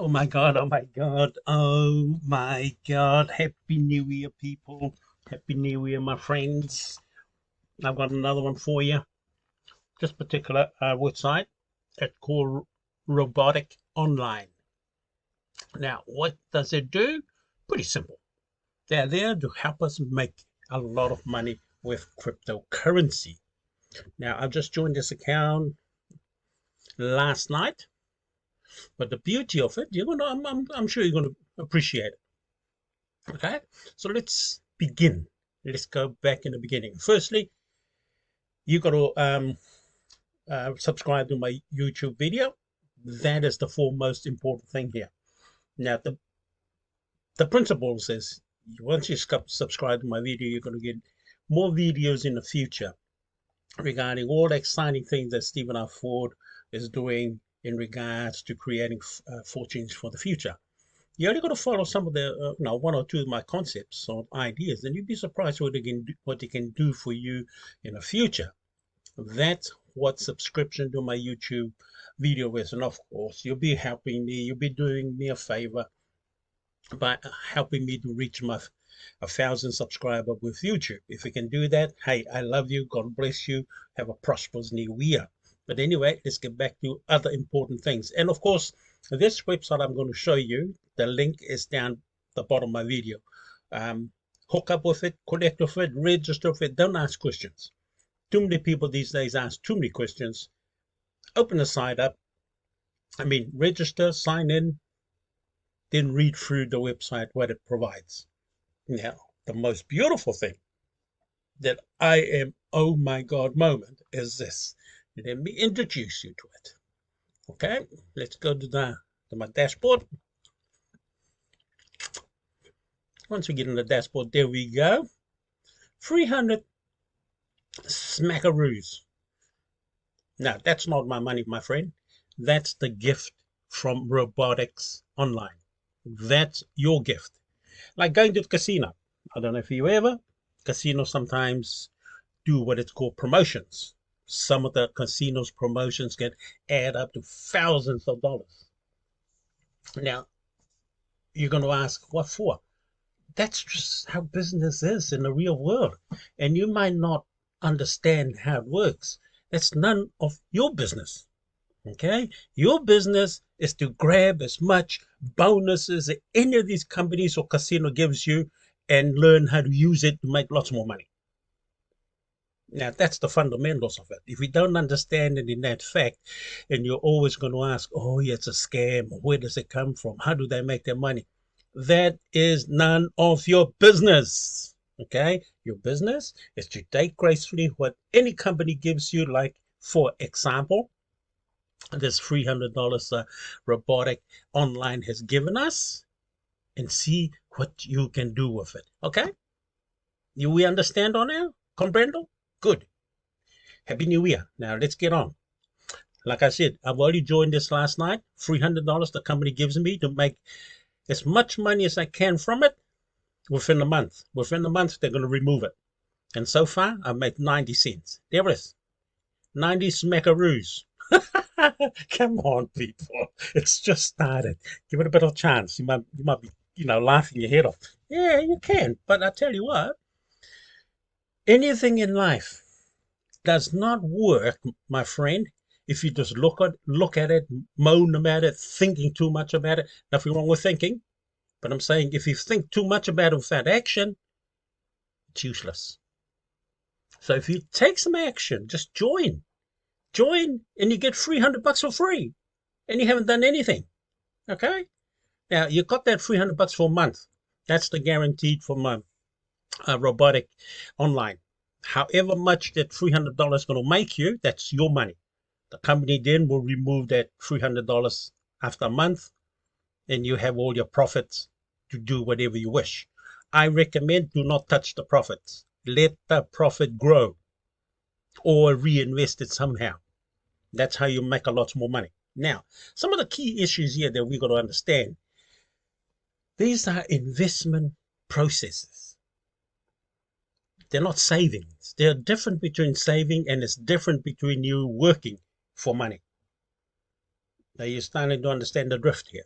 Oh my God, oh my God, oh my God. Happy New Year, people. Happy New Year, my friends. I've got another one for you. This particular website, it's called Robotic Online. Now, what does it do? Pretty simple. They're there to help us make a lot of money with cryptocurrency. Now, I've just joined this account last night, but the beauty of it, I'm sure you're gonna appreciate it. Okay, so let's begin. Let's go back in the beginning. Firstly, you got to subscribe to my YouTube video. That is the foremost important thing here. Now, the principles is once you subscribe to my video, you're going to get more videos in the future regarding all the exciting things that Stephen R. Ford is doing in regards to creating fortunes for the future. You only got to follow some of the, one or two of my concepts or ideas, and you'd be surprised what they can do for you in the future. That's what subscription to my YouTube video is, and of course, you'll be helping me. You'll be doing me a favor by helping me to reach my 1,000 subscriber with YouTube. If you can do that, hey, I love you. God bless you. Have a prosperous new year. But anyway, let's get back to other important things. And of course, this website I'm going to show you, the link is down the bottom of my video. Hook up with it, connect with it, register with it. Don't ask questions. Too many people these days ask too many questions. Open the site up. Register, sign in, then read through the website, what it provides. Now, the most beautiful thing that I am, oh my God moment is this. Let me introduce you to it. Okay, let's go to my dashboard. Once we get in the dashboard, there we go. 300 smackaroos. Now, that's not my money, my friend. That's the gift from Robotics Online. That's your gift. Like going to the casino. I don't know if you ever. Casinos sometimes do what it's called promotions. Some of the casinos promotions can add up to thousands of dollars. Now, you're going to ask, what for? That's just how business is in the real world. And you might not understand how it works. That's none of your business. Okay? Your business is to grab as much bonuses that any of these companies or casino gives you and learn how to use it to make lots more money. Now, that's the fundamentals of it. If we don't understand it in that fact, and you're always going to ask, oh, yeah, it's a scam. Where does it come from? How do they make their money? That is none of your business. Okay? Your business is to take gracefully what any company gives you, like, for example, this $300 Robotic Online has given us, and see what you can do with it. Okay? We understand on now? Comprendo? Good. Happy New Year. Now let's get on. Like I said, I've already joined this last night. $300 the company gives me to make as much money as I can from it within a month. Within the month, they're going to remove it. And so far, I've made 90 cents. There it is. 90 smackaroos. Come on, people. It's just started. Give it a bit of chance. You might be, laughing your head off. Yeah, you can. But I tell you what, anything in life does not work, my friend, if you just look at it, moan about it, thinking too much about it. Nothing wrong with thinking. But I'm saying if you think too much about it without action, it's useless. So if you take some action, just join, and you get $300 for free, and you haven't done anything. Okay? Now you got that $300 for a month. That's the guaranteed for my Robotic Online. However much that $300 is going to make you, that's your money. The company then will remove that $300 after a month, and you have all your profits to do whatever you wish. I recommend do not touch the profits. Let the profit grow or reinvest it somehow. That's how you make a lot more money. Now, some of the key issues here that we got to understand. These are investment processes. They're not savings. They're different between saving, and it's different between you working for money. Now you're starting to understand the drift here.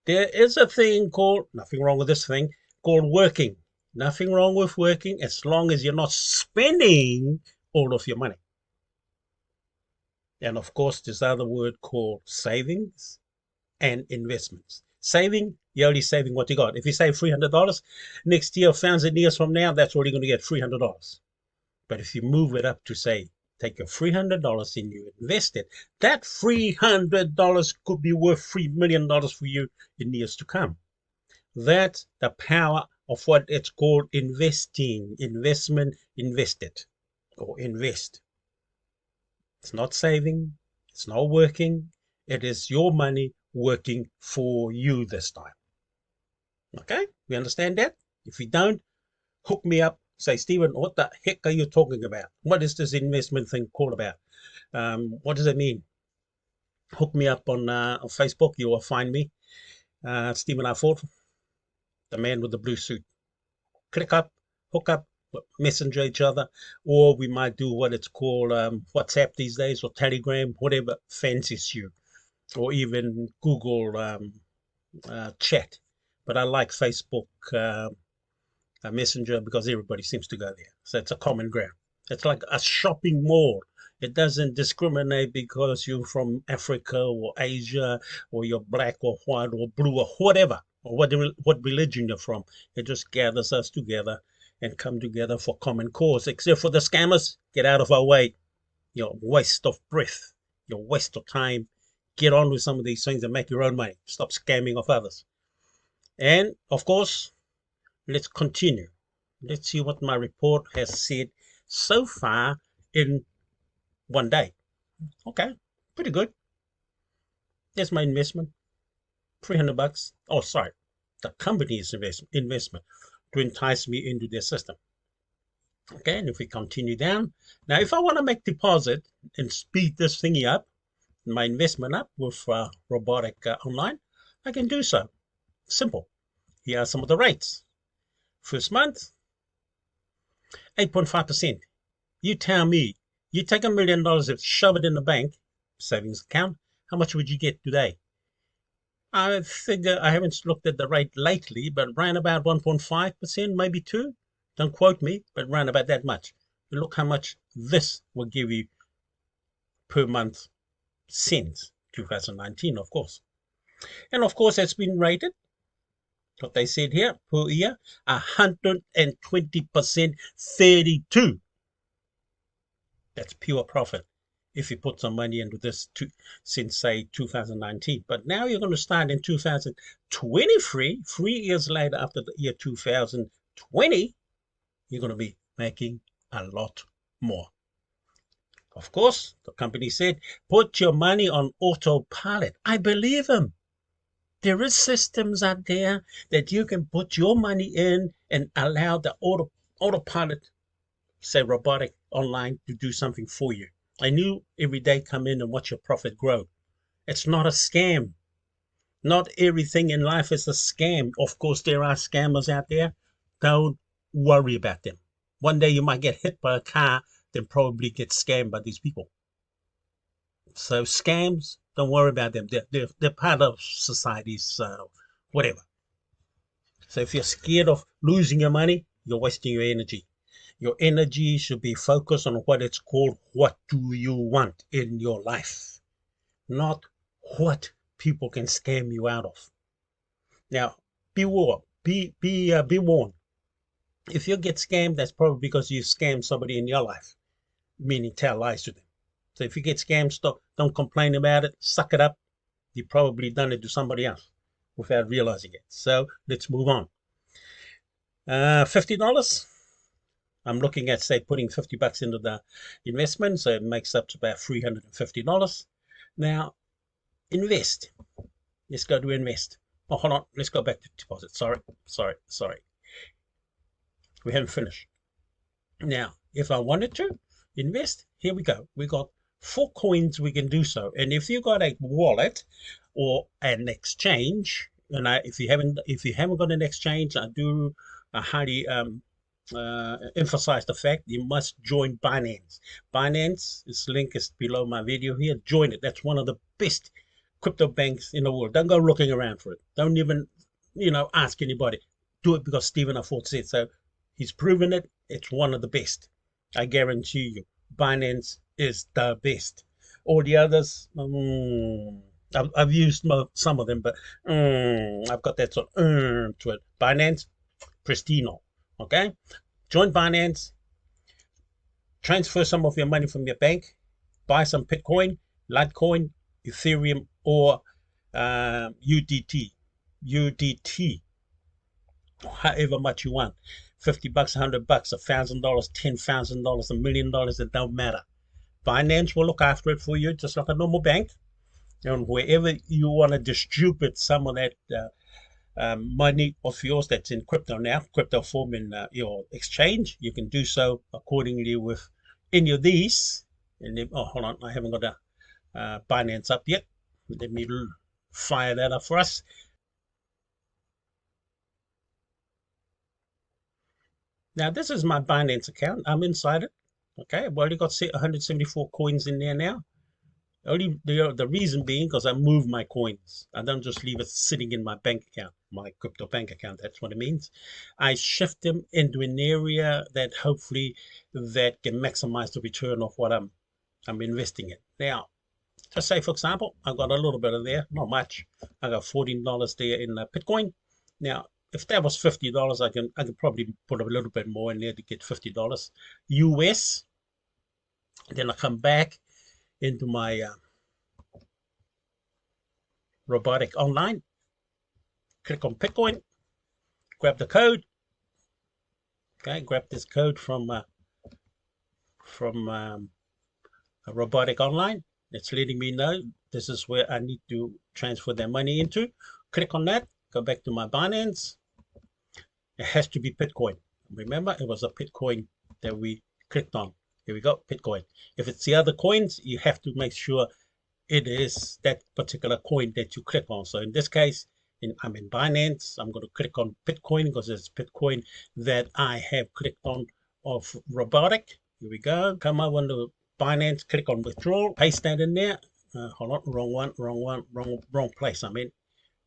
There is a thing called, nothing wrong with this thing, called working. Nothing wrong with working as long as you're not spending all of your money. And of course, this other word called savings and investments. Saving, you're only saving what you got. If you save $300 next year, 1,000 years from now, that's all you're going to get, $300. But if you move it up to say, take your $300 and you invest it, that $300 could be worth $3 million for you in years to come. That's the power of what it's called investing, investment, invested, or invest. It's not saving, it's not working, it is your money working for you this time. Okay, we understand that? If you don't, hook me up. Say, Stephen, what the heck are you talking about? What is this investment thing called about? What does it mean? Hook me up on Facebook. You will find me, Stephen R. Ford, the man with the blue suit. Click up, hook up, messenger each other, or we might do what it's called WhatsApp these days, or Telegram, whatever fancies you, or even Google chat. But I like Facebook Messenger because everybody seems to go there. So it's a common ground. It's like a shopping mall. It doesn't discriminate because you're from Africa or Asia or you're black or white or blue or whatever, or what religion you're from. It just gathers us together and come together for common cause. Except for the scammers, get out of our way. Your waste of breath, your waste of time. Get on with some of these things and make your own money. Stop scamming off others. And of course, let's continue. Let's see what my report has said so far in one day. Okay, pretty good. There's my investment, $300. Oh, sorry, the company's investment to entice me into their system. Okay, and if we continue down, now if I want to make deposit and speed this thingy up, my investment up with Robotic Online, I can do so. Simple. Here are some of the rates. First month, 8.5%. You tell me, you take $1 million and shove it in the bank, savings account, how much would you get today? I figure, I haven't looked at the rate lately, but around about 1.5%, maybe 2. Don't quote me, but around about that much. Look how much this will give you per month since 2019, of course. And of course, it's been rated, what they said here, per year, 120%, 32. That's pure profit if you put some money into this since, say, 2019. But now you're going to start in 2023, 3 years later after the year 2020, you're going to be making a lot more. Of course, the company said, put your money on autopilot. I believe them. There is systems out there that you can put your money in and allow the autopilot, say Robotic Online, to do something for you. And you every day come in and watch your profit grow. It's not a scam. Not everything in life is a scam. Of course, there are scammers out there. Don't worry about them. One day you might get hit by a car, then probably get scammed by these people. So scams, don't worry about them. They're part of society's whatever. So if you're scared of losing your money, you're wasting your energy. Your energy should be focused on what it's called, what do you want in your life, not what people can scam you out of. Now, be warned. Be warned. If you get scammed, that's probably because you scammed somebody in your life, meaning tell lies to them. So if you get scammed, don't complain about it. Suck it up. You've probably done it to somebody else without realizing it. So let's move on. $50. I'm looking at, say, putting $50 into the investment, so it makes up to about $350. Now, invest. Let's go to invest. Oh, hold on. Let's go back to deposit. Sorry. We haven't finished. Now, if I wanted to invest, here we go. We got 4 coins we can do so. And if you got a wallet or an exchange, and if you haven't got an exchange, I highly emphasize the fact you must join Binance. Binance, this link is below my video here. Join it. That's one of the best crypto banks in the world. Don't go looking around for it. Don't even, ask anybody. Do it because Stephen R. Ford said so. He's proven it. It's one of the best. I guarantee you. Binance is the best. All the others, I've used some of them, but I've got that sort of to it. Binance, pristino. Okay? Join Binance, transfer some of your money from your bank, buy some Bitcoin, Litecoin, Ethereum, or UDT, however much you want. $50, $100, $1,000, $10,000, $1,000,000, it don't matter. Binance will look after it for you, just like a normal bank. And wherever you want to distribute some of that money of yours that's in crypto now, crypto form in your exchange, you can do so accordingly with any of these. And then, hold on, I haven't got a Binance up yet. Let me fire that up for us. Now, this is my Binance account. I'm inside it. Okay, I've already got 174 coins in there now. Only the reason being because I move my coins. I don't just leave it sitting in my bank account, my crypto bank account. That's what it means. I shift them into an area that hopefully that can maximize the return of what I'm investing in. Now, just say for example, I've got a little bit of there, not much. I got $14 there in Bitcoin. Now, if that was $50, I can probably put a little bit more in there to get $50 US. Then I come back into my Robotic Online, click on Bitcoin, grab the code. Okay, grab this code from Robotic Online. It's letting me know this is where I need to transfer their money into. Click on that, go back to my Binance. It has to be Bitcoin. Remember, it was a Bitcoin that we clicked on. Here we go, Bitcoin. If it's the other coins, you have to make sure it is that particular coin that you click on. So in this case, I'm in Binance. I'm going to click on Bitcoin because it's Bitcoin that I have clicked on of Robotic. Here we go. Come over to Binance, click on withdrawal, paste that in there. Hold on, wrong place.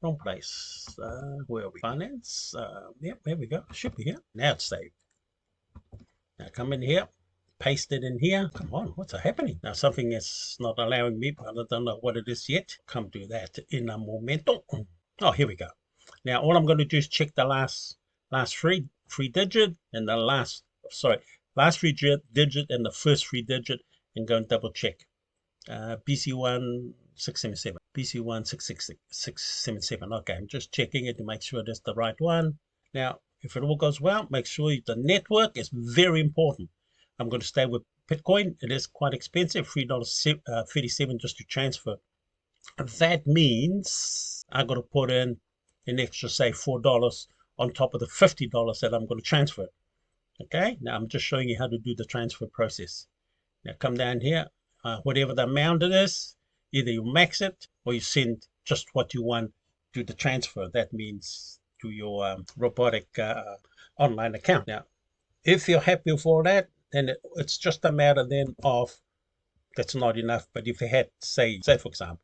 Wrong place. Where are we? Binance. Yep, there we go. Should be here. Now it's saved. Now come in here, paste it in here. Come on, what's happening? Now something is not allowing me, but I don't know what it is yet. Come do that in a momento. Oh, here we go. Now all I'm going to do is check the last three digit and the last three digit and the first three digit and go and double check. BC1677. BC1677. Okay, I'm just checking it to make sure that's the right one. Now, if it all goes well, make sure the network is very important. I'm going to stay with Bitcoin. It is quite expensive, $3.37 just to transfer. That means I got to put in an extra, say, $4 on top of the $50 that I'm going to transfer. Okay, now I'm just showing you how to do the transfer process. Now come down here, whatever the amount it is, either you max it or you send just what you want to the transfer. That means to your Robotic Online account. Now, if you're happy with all that, then it's just a matter then of that's not enough. But if you had, say for example,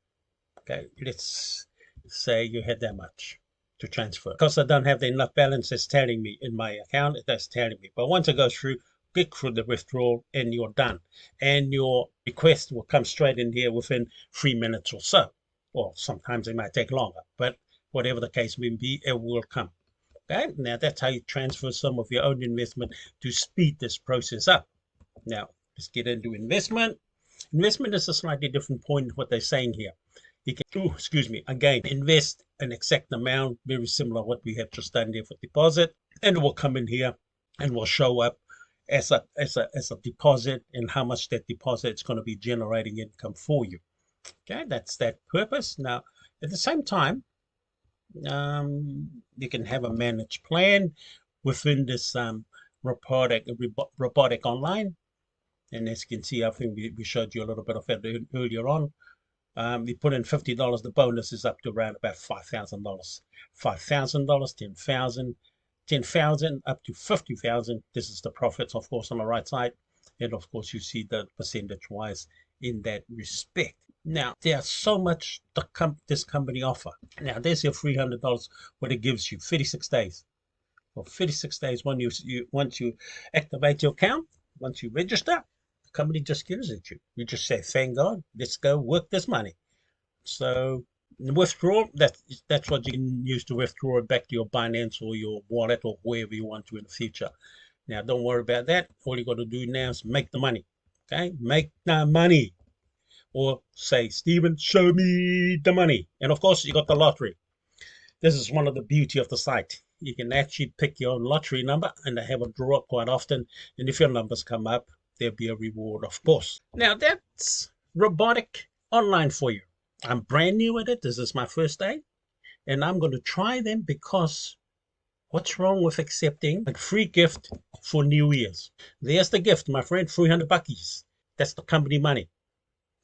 okay, let's say you had that much to transfer. Because I don't have enough balance, it's telling me in my account, that's telling me. But once it goes through, click through the withdrawal and you're done. And your request will come straight in here within 3 minutes or so. Or sometimes it might take longer, but whatever the case may be, it will come. Okay, now that's how you transfer some of your own investment to speed this process up. Now, let's get into investment. Investment is a slightly different point what they're saying here. You can, again, invest an exact amount, very similar to what we have just done there for deposit, and it will come in here and will show up as a deposit and how much that deposit is going to be generating income for you. Okay, that's that purpose. Now, at the same time, you can have a managed plan within this Robotic Online. And as you can see, I think we showed you a little bit of it earlier on. We put in $50. The bonus is up to around about $5,000. $5,000, 10,000, 10,000 up to 50,000. This is the profits, of course, on the right side. And of course, you see the percentage-wise in that respect. Now, there's so much this company offer. Now, there's your $300, what it gives you, 36 days. For 36 days, when once you activate your account, once you register, the company just gives it to you. You just say, thank God, let's go work this money. So withdraw, that's what you can use to withdraw it back to your Binance or your wallet or wherever you want to in the future. Now, don't worry about that. All you got to do now is make the money. Okay? Make the money. Or say, Stephen, show me the money. And of course, you got the lottery. This is one of the beauty of the site. You can actually pick your own lottery number and they have a draw quite often. And if your numbers come up, there'll be a reward, of course. Now, that's Robotic Online for you. I'm brand new at it. This is my first day. And I'm going to try them because what's wrong with accepting a free gift for New Year's? There's the gift, my friend, 300 buckies. That's the company money.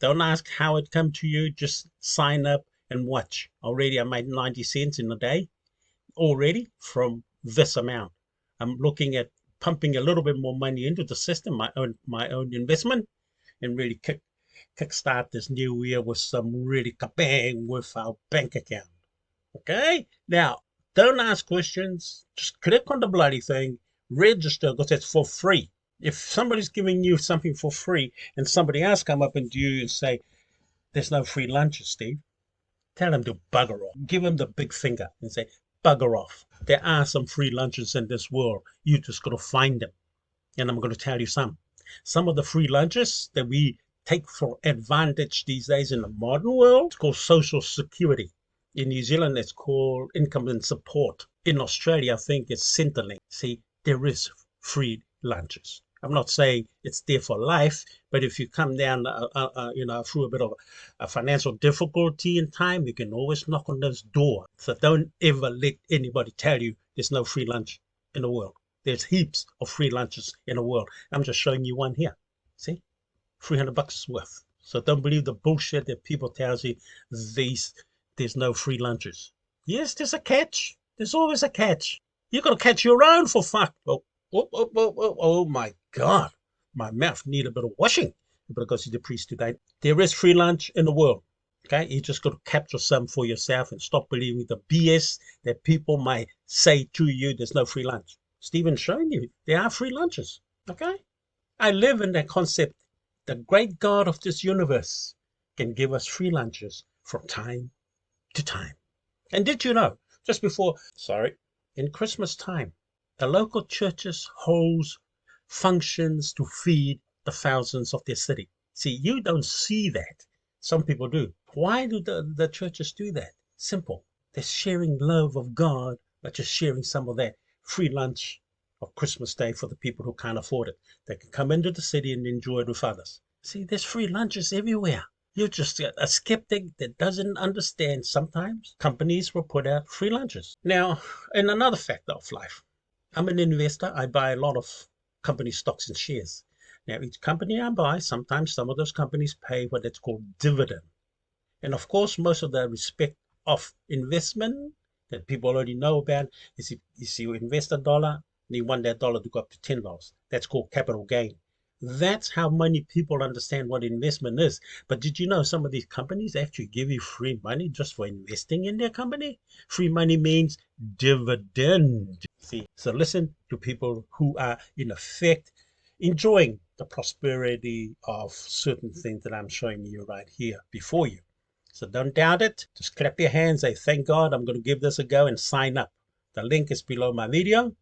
Don't ask how it come to you. Just sign up and watch. Already I made 90 cents in a day already from this amount. I'm looking at pumping a little bit more money into the system, my own investment, and really kickstart this new year with some really kabang with our bank account. Okay? Now, don't ask questions. Just click on the bloody thing, register because it's for free. If somebody's giving you something for free and somebody else come up and you and say, there's no free lunches, Steve, tell them to bugger off. Give them the big finger and say, bugger off. There are some free lunches in this world. You just got to find them. And I'm going to tell you some. Some of the free lunches that we take for advantage these days in the modern world, it's called Social Security. In New Zealand, it's called income and support. In Australia, I think it's Centrelink. See, there is free lunches. I'm not saying it's there for life, but if you come down, through a bit of a financial difficulty in time, you can always knock on this door. So don't ever let anybody tell you there's no free lunch in the world. There's heaps of free lunches in the world. I'm just showing you one here. See, 300 bucks worth. So don't believe the bullshit that people tell you there's no free lunches. Yes, there's a catch. There's always a catch. You got to catch your own for fuck. Oh my God. My mouth need a bit of washing because he's the priest today. There is free lunch in the world. Okay, you just got to capture some for yourself and stop believing the BS that people might say to you. There's no free lunch. Stephen's showing you there are free lunches. Okay, I live in that concept. The great God of this universe can give us free lunches from time to time. And did you know, just before, in Christmas time, the local churches holds functions to feed the thousands of their city. See, you don't see that. Some people do. Why do the churches do that? Simple. They're sharing love of God, but just sharing some of that free lunch of Christmas Day for the people who can't afford it. They can come into the city and enjoy it with others. See, there's free lunches everywhere. You're just a skeptic that doesn't understand. Sometimes companies will put out free lunches. Now, and another factor of life. I'm an investor. I buy a lot of company stocks and shares. Now, each company I buy, sometimes some of those companies pay what it's called dividend. And of course, most of the respect of investment that people already know about is if you invest $1 and you want that dollar to go up to $10. That's called capital gain. That's how many people understand what investment is. But did you know some of these companies actually give you free money just for investing in their company? Free money means dividend. See, so listen to people who are in effect enjoying the prosperity of certain things that I'm showing you right here before you. So don't doubt it. Just clap your hands, say, thank God, I'm going to give this a go and sign up. The link is below my video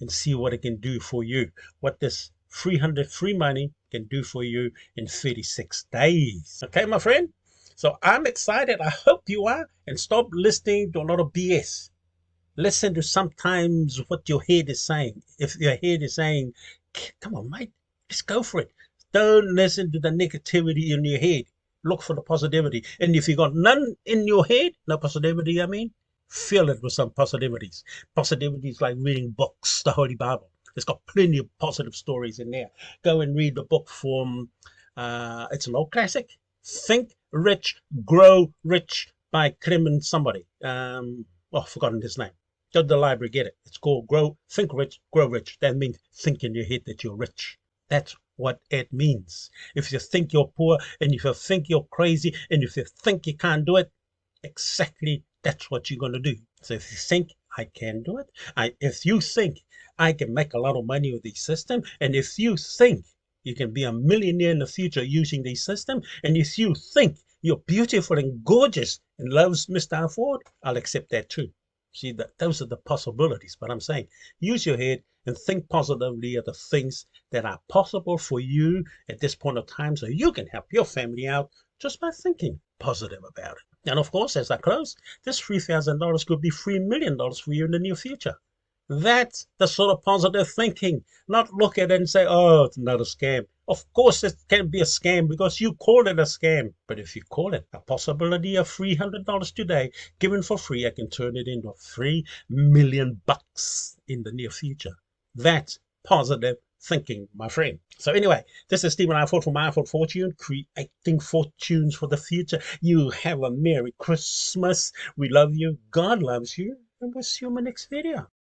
and see what it can do for you. What this 300 free money can do for you in 36 days. Okay, my friend? So I'm excited. I hope you are. And stop listening to a lot of BS. Listen to sometimes what your head is saying. If your head is saying, come on, mate, let's go for it. Don't listen to the negativity in your head. Look for the positivity. And if you got none in your head, no positivity, fill it with some positivities. Positivities like reading books, the Holy Bible. It's got plenty of positive stories in there. Go and read the book from, it's an old classic, Think Rich, Grow Rich by Clement somebody. I've forgotten his name. Go to the library, get it. It's called Think Rich, Grow Rich. That means think in your head that you're rich. That's what it means. If you think you're poor, and if you think you're crazy, and if you think you can't do it, exactly that's what you're going to do. So if you think I can do it, if you think I can make a lot of money with this system, and if you think you can be a millionaire in the future using this system, and if you think you're beautiful and gorgeous and loves Mr. Ford, I'll accept that too. See, those are the possibilities. But I'm saying, use your head and think positively of the things that are possible for you at this point of time, so you can help your family out just by thinking positive about it. And of course, as I close, this $3,000 could be $3 million for you in the near future. That's the sort of positive thinking. Not look at it and say, oh, it's not a scam. Of course, it can be a scam because you call it a scam. But if you call it a possibility of $300 today, given for free, I can turn it into $3 million in the near future. That's positive thinking, my friend. So anyway, this is Stephen Ifield from Ifield Fortune, creating fortunes for the future. You have a Merry Christmas. We love you. God loves you. And we'll see you in the next video.